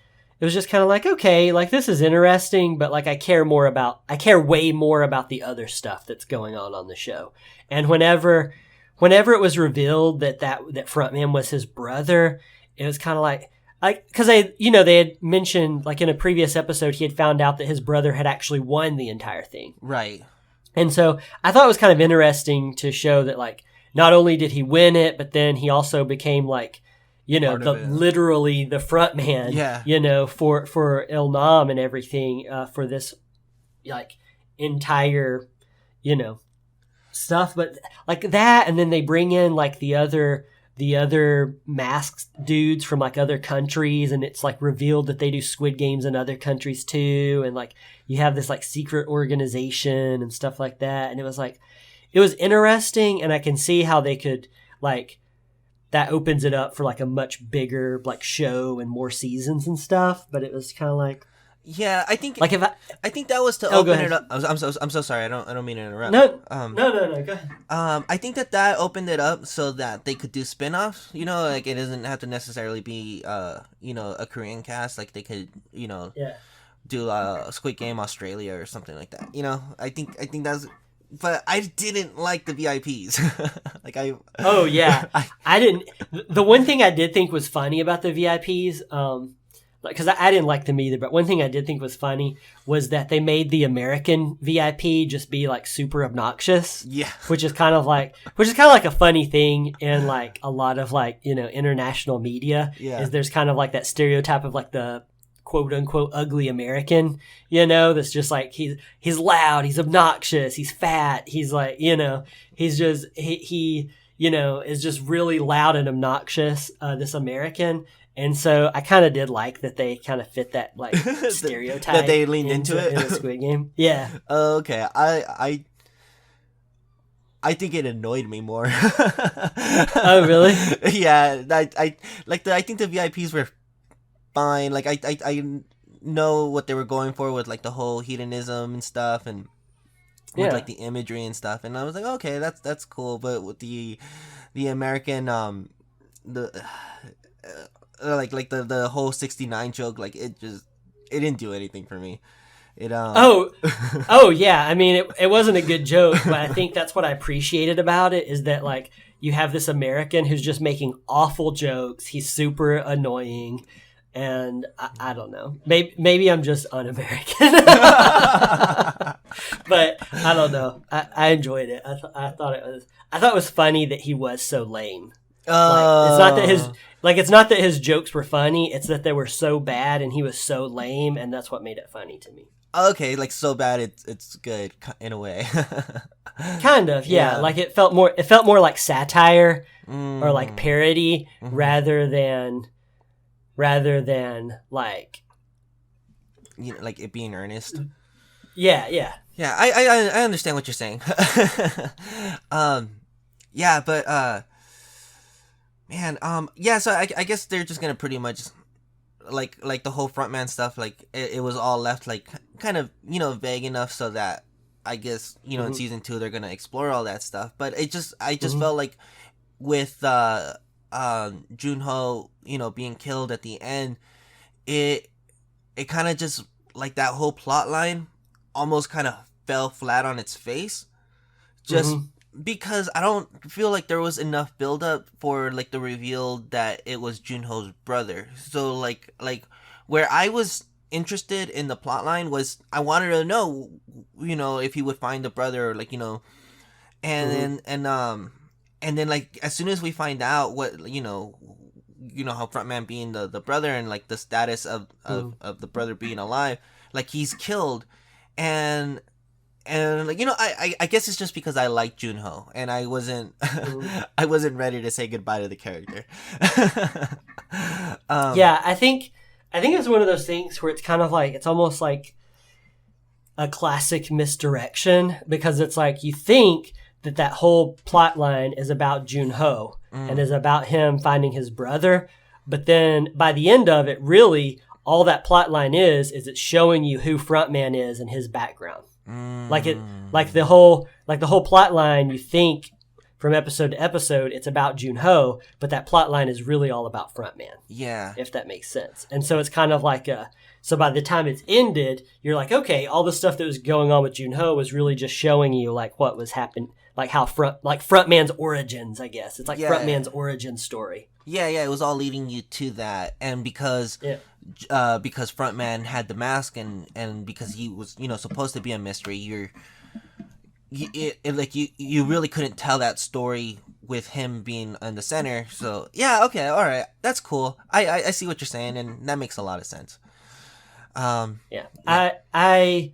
okay, like this is interesting, but like I care way more about the other stuff that's going on the show. And whenever it was revealed that frontman was his brother, it was kind of like, because they had mentioned like in a previous episode, he had found out that his brother had actually won the entire thing. Right. And so I thought it was kind of interesting to show that like, not only did he win it, but then he also became like, literally the front man, for Il Nam and everything, for this like entire, stuff. But like that, and then they bring in like the other masked dudes from like other countries, and it's like revealed that they do Squid Games in other countries too, and like you have this like secret organization and stuff like that. And it was like, it was interesting, and I can see how they could like, that opens it up for like a much bigger like show and more seasons and stuff. But it was kind of like, yeah, I think like I think that was to open it up. I'm so sorry. I don't mean to interrupt. No, go ahead. I think that opened it up so that they could do spin-offs. Like it doesn't have to necessarily be a Korean cast. Like they could do Squid Game Australia or something like that. I think that's. But I didn't like the VIPs. Oh yeah, I didn't. The one thing I did think was funny about the VIPs, because I didn't like them either. But one thing I did think was funny was that they made the American VIP just be like super obnoxious. Yeah, which is kind of like a funny thing in like a lot of like international media. Yeah, is there's kind of like that stereotype of like the quote unquote ugly American, that's just like he's loud, he's obnoxious, he's fat, he's like, he's just he is just really loud and obnoxious, this American. And so I kind of did like that they kind of fit that like stereotype that they leaned into it in the Squid Game. Yeah. Okay. I think it annoyed me more. Oh really? Yeah. I think the VIPs were fine. Like I know what they were going for with like the whole hedonism and stuff, and with like the imagery and stuff, and I was like, okay, that's cool. But with the American the whole 69 joke, like it didn't do anything for me. Oh yeah, I mean it wasn't a good joke, but I think that's what I appreciated about it, is that like you have this American who's just making awful jokes. He's super annoying. And I don't know. Maybe I'm just un-American, but I don't know. I enjoyed it. I thought it was funny that he was so lame. It's not that his jokes were funny. It's that they were so bad and he was so lame, and that's what made it funny to me. Okay, like so bad it's good in a way. Kind of, yeah. Like it felt more like satire or like parody rather than like, like it being earnest. Yeah. I understand what you're saying. Yeah, but man, yeah. So I guess they're just gonna pretty much like the whole frontman stuff. Like it was all left like kind of vague enough so that I guess in season 2 they're gonna explore all that stuff. But I just felt like with Junho, being killed at the end, it kind of just like that whole plot line almost kind of fell flat on its face, just because I don't feel like there was enough build up for like the reveal that it was Junho's brother. So like where I was interested in the plot line was I wanted to know, if he would find the brother, like and and then like as soon as we find out what how frontman being the brother and like the status of the brother being alive, like he's killed, and like I guess it's just because I like Junho and I wasn't I wasn't ready to say goodbye to the character. Yeah, I think it's one of those things where it's kind of like, it's almost like a classic misdirection, because it's like you think that whole plot line is about Junho and is about him finding his brother, but then by the end of it, really all that plot line is it's showing you who Frontman is and his background. Like the whole plot line, you think from episode to episode it's about Junho, but that plot line is really all about Frontman. Yeah. If that makes sense. And so it's kind of like so by the time it's ended, you're like, okay, all the stuff that was going on with Junho was really just showing you like what was happening, like how Frontman's origins, I guess. It's like Frontman's origin story. Yeah, it was all leading you to that. And because Frontman had the mask and because he was, supposed to be a mystery, you really couldn't tell that story with him being in the center. So, yeah, okay, all right. That's cool. I see what you're saying, and that makes a lot of sense. Yeah. I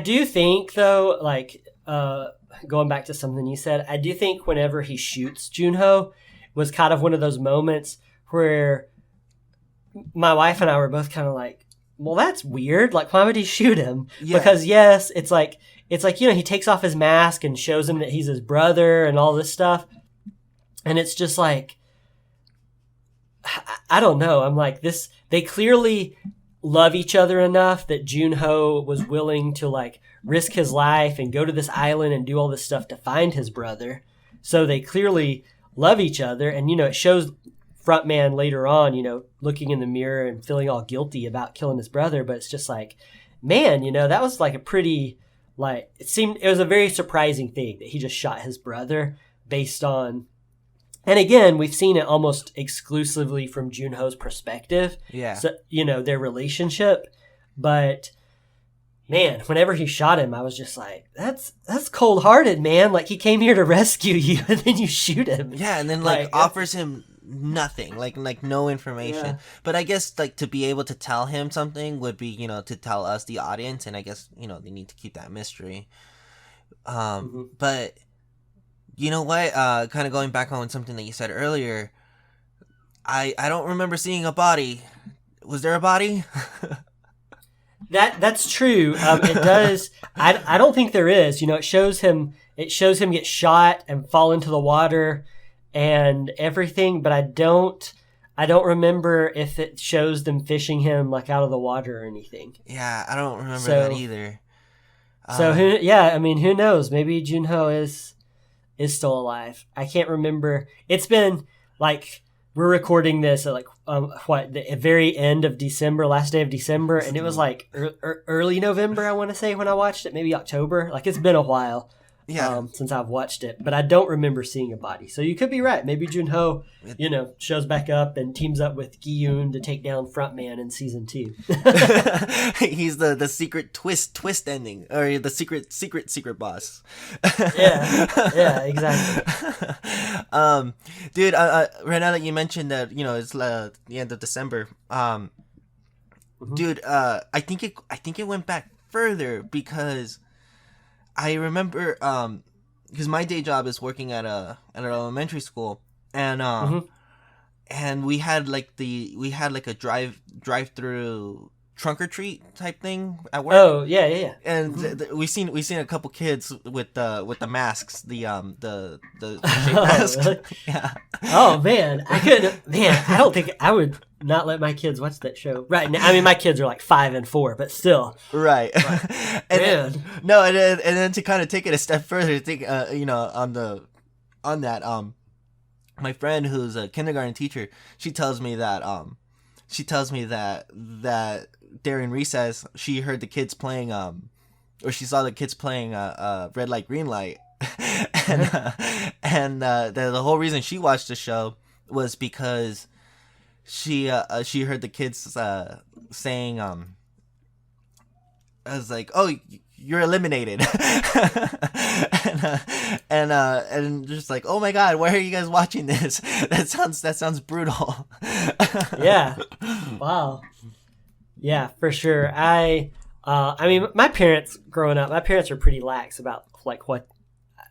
do think, though, like, going back to something you said, I do think whenever he shoots Junho was kind of one of those moments where my wife and I were both kind of like, well, that's weird. Like, why would he shoot him? Yeah. Because yes, it's like, he takes off his mask and shows him that he's his brother and all this stuff. And it's just like, I don't know. I'm like, they clearly love each other enough that Junho was willing to like risk his life and go to this island and do all this stuff to find his brother. So they clearly love each other. And, it shows Frontman later on, looking in the mirror and feeling all guilty about killing his brother. But it's just like, man, that was like a pretty, like, it was a very surprising thing that he just shot his brother based on. And again, we've seen it almost exclusively from Junho's perspective. Yeah. So, their relationship. But man, whenever he shot him, I was just like, that's cold-hearted, man. Like, he came here to rescue you and then you shoot him. Yeah, and then like offers him nothing, like no information. Yeah. But I guess like to be able to tell him something would be, to tell us, the audience, and I guess, they need to keep that mystery. But you know what? Kind of going back on something that you said earlier, I don't remember seeing a body. Was there a body? That's true. It does. I don't think there is. It shows him get shot and fall into the water and everything, but I don't remember if it shows them fishing him like out of the water or anything. Yeah, I don't remember that either. So who knows? Maybe Junho is still alive. I can't remember. It's been like, we're recording this at like the very end of December, last day of December, and it was like early November, I want to say, when I watched it, maybe October. Like, it's been a while since I've watched it, but I don't remember seeing a body. So you could be right. Maybe Junho, shows back up and teams up with Gi-yoon to take down Frontman in season 2. He's the secret twist ending, or the secret boss. yeah, exactly. Dude, right now that you mentioned that, it's the end of December, dude, I think it went back further, because I remember, because my day job is working at an elementary school, and and we had like a drive-through trunk or treat type thing at work. Oh yeah. And we seen a couple kids with the masks, the shape mask. Really? Yeah. Oh man, I don't think I would not let my kids watch that show right now. I mean, my kids are like 5 and 4, but still. Right. and then to kind of take it a step further, on that, my friend who's a kindergarten teacher, she tells me that during recess she heard the kids playing or she saw the kids playing red light green light, and the whole reason she watched the show was because she heard the kids saying I was like, oh, you're eliminated. And just like, oh my god, why are you guys watching this? That sounds brutal. Yeah. Wow. Yeah, for sure. I mean, my parents growing up, my parents were pretty lax about like what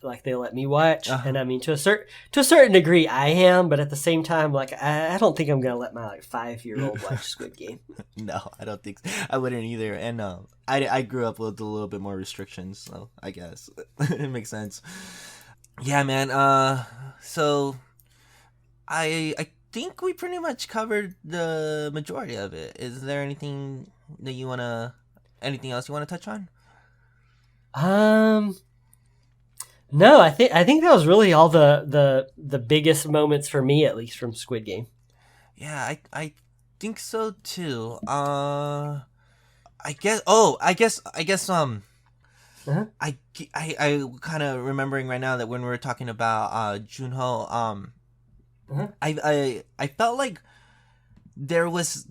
like they let me watch, and I mean to a certain degree I am, but at the same time, like I don't think I'm gonna let my like 5-year-old watch Squid Game. No, I don't think so. I wouldn't either. And I grew up with a little bit more restrictions, so I guess it makes sense. Yeah, man. So I think we pretty much covered the majority of it. Is there anything that anything else you wanna touch on? No, I think that was really all the biggest moments for me, at least from Squid Game. Yeah, I think so too. I guess. Oh, I guess. Uh-huh. I kind of remembering right now that when we were talking about Junho, Uh-huh. I felt like there was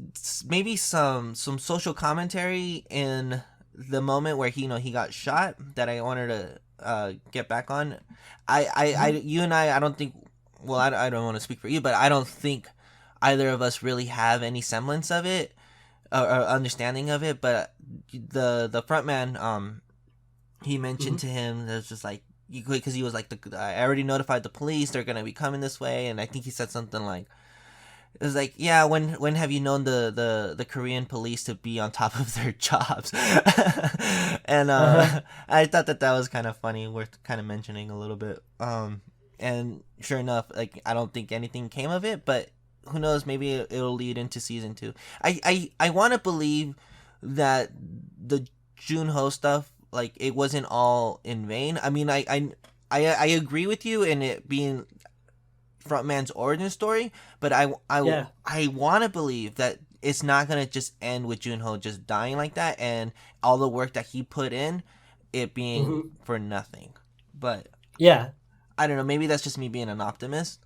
maybe some social commentary in the moment where he got shot that I wanted to get back on. You and I don't think. Well, I don't want to speak for you, but I don't think either of us really have any semblance of it or understanding of it. But the front man, he mentioned to him that was just like, because he was like, I already notified the police, they're gonna be coming this way, and I think he said something like, it was like, yeah, when have you known the Korean police to be on top of their jobs? And I thought that was kind of funny, worth kind of mentioning a little bit. And sure enough, like I don't think anything came of it, but who knows? Maybe it'll lead into season 2. I want to believe that the Junho stuff, like it wasn't all in vain. I mean, I agree with you in it being Frontman's origin story, but I want to believe that it's not gonna just end with Junho just dying like that, and all the work that he put in, it being for nothing. But yeah, I don't know. Maybe that's just me being an optimist.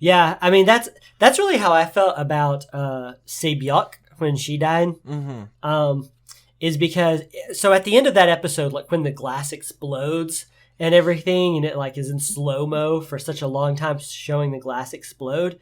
yeah. I mean, that's really how I felt about Sae-byuk when she died. Is because so at the end of that episode, like when the glass explodes and everything, and it like is in slow mo for such a long time, showing the glass explode.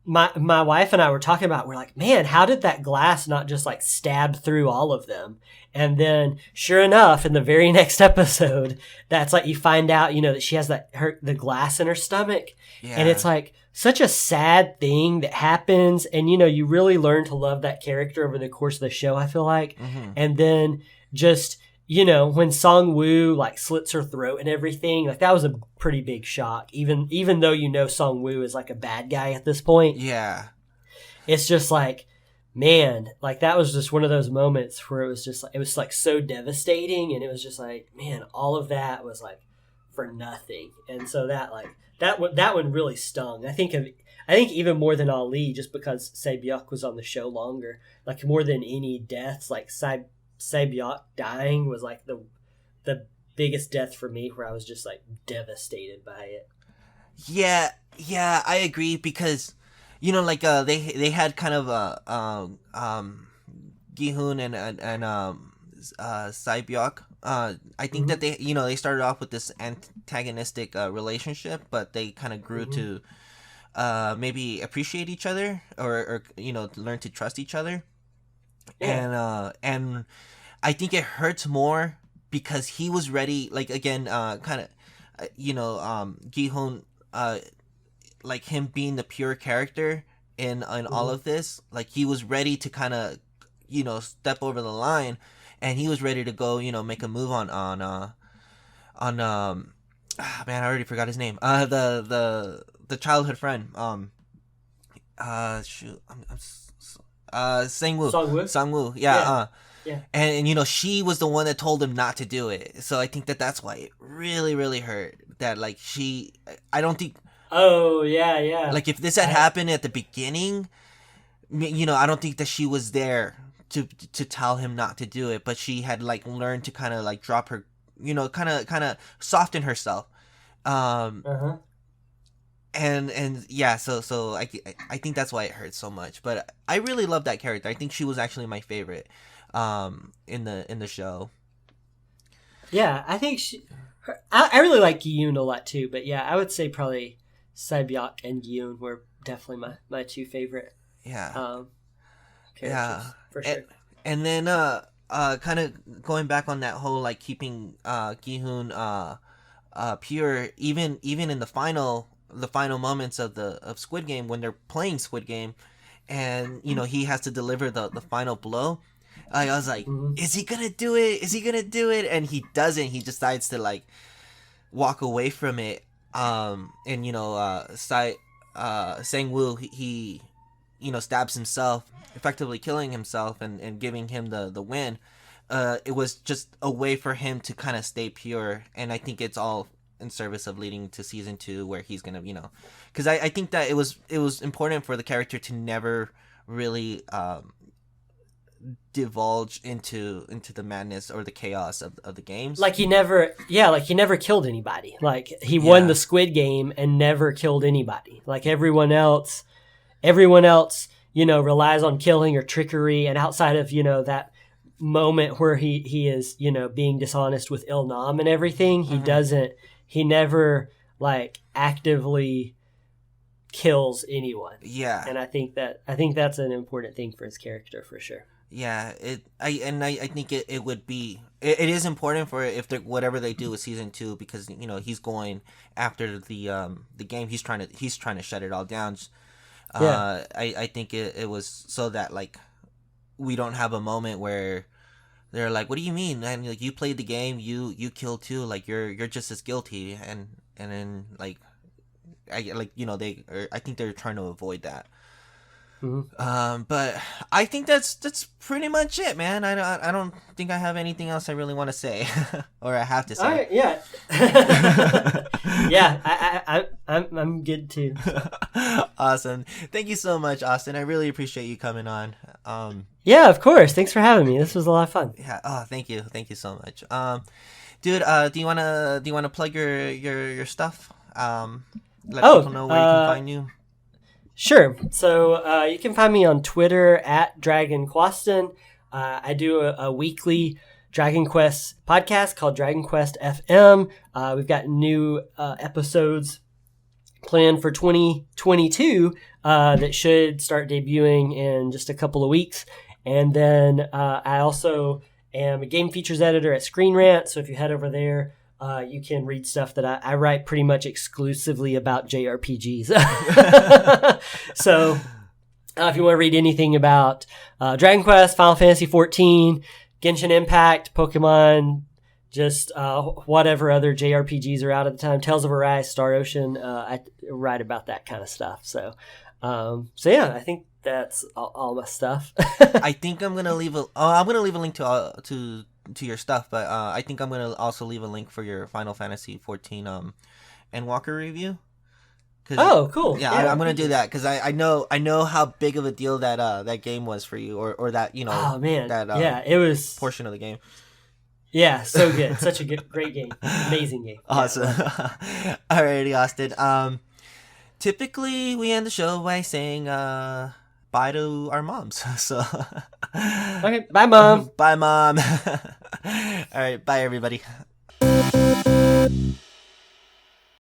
My wife and I were talking about, we're like, man, how did that glass not just like stab through all of them? And then, sure enough, in the very next episode, that's like you find out, that she has the glass in her stomach, and it's like such a sad thing that happens, and you really learn to love that character over the course of the show, I feel like, and then just. When Song-woo like slits her throat and everything, like that was a pretty big shock. Even though Song-woo is like a bad guy at this point. Yeah. It's just like, man, like that was just one of those moments where it was just like, it was like so devastating, and it was just like, man, all of that was like for nothing. And so that one really stung. I think even more than Ali, just because Sae-byuk was on the show longer, like more than any deaths, like Sae-byuk dying was like the biggest death for me, where I was just like devastated by it. Yeah, I agree, because like they had kind of Gi-hoon and Sae-byuk. I think that they started off with this antagonistic relationship, but they kind of grew to maybe appreciate each other, or learn to trust each other. Yeah. And I think it hurts more because he was ready, like again, kind of, Gi-hoon, like him being the pure character in all of this, like he was ready to kind of, step over the line, and he was ready to go, make a move on man, I already forgot his name. The childhood friend. Shoot, Sang-woo. Sang-woo. Yeah. Yeah. And she was the one that told him not to do it. So I think that's why it really, really hurt. That like I don't think. Oh yeah. Like if this had happened at the beginning, I don't think that she was there to tell him not to do it. But she had like learned to kind of like drop her, kind of soften herself. And yeah, so I think that's why it hurts so much. But I really love that character. I think she was actually my favorite. in the show. Yeah, I think I really like Gi-yoon a lot too, but yeah, I would say probably Sae-byeok and Gi-yoon were definitely my two favorite characters for sure. And then kind of going back on that whole like keeping Gi-hoon pure, even in the final moments of Squid Game, when they're playing Squid Game, and he has to deliver the final blow. I was like, is he gonna do it? Is he gonna do it? And he doesn't. He decides to like walk away from it. And Sang-woo, he stabs himself, effectively killing himself and giving him the win. It was just a way for him to kind of stay pure, and I think it's all in service of leading to season 2, where he's gonna because I think that it was important for the character to never really divulge into the madness or the chaos of the games. Like he never killed anybody. Like he won the Squid Game and never killed anybody. Like everyone else, relies on killing or trickery, and outside of that moment where he is being dishonest with Il-nam and everything, he never like actively kills anyone. Yeah. And I think that's an important thing for his character for sure. Yeah, I think it would be it is important for whatever they do with season 2, because he's going after the game. He's trying to shut it all down. I think it was so that like we don't have a moment where they're like, what do you mean? And like, you played the game, you killed too, like you're just as guilty, and then like I think they're trying to avoid that. But I think that's pretty much it, man. I don't think I have anything else I really want to say or I have to say. All right, yeah. Yeah, I'm good too. Awesome. Thank you so much, Austin. I really appreciate you coming on. Yeah, of course. Thanks for having me. This was a lot of fun. Yeah. Oh, thank you so much. Dude, do you wanna plug your stuff? Let people know where you can find you. Sure. So you can find me on Twitter at DragonQuaston. I do a weekly Dragon Quest podcast called Dragon Quest FM. We've got new episodes planned for 2022 that should start debuting in just a couple of weeks. And then I also am a game features editor at Screen Rant. So if you head over there, you can read stuff that I write pretty much exclusively about JRPGs. So if you want to read anything about Dragon Quest, Final Fantasy XIV, Genshin Impact, Pokemon, just whatever other JRPGs are out at the time, Tales of Arise, Star Ocean, I write about that kind of stuff. So yeah, I think that's all my stuff. I think I'm gonna leave a link to your stuff, but I think I'm gonna also leave a link for your Final Fantasy 14 Endwalker review. Oh, cool! Yeah, I'm gonna do that because I know how big of a deal that game was for you, or that Oh man, that it was portion of the game. Yeah, so good, such a great game, amazing game. Awesome. Yeah. Alrighty, Austin. Typically we end the show by saying bye to our moms. So okay, bye mom. Bye mom. All right, bye everybody.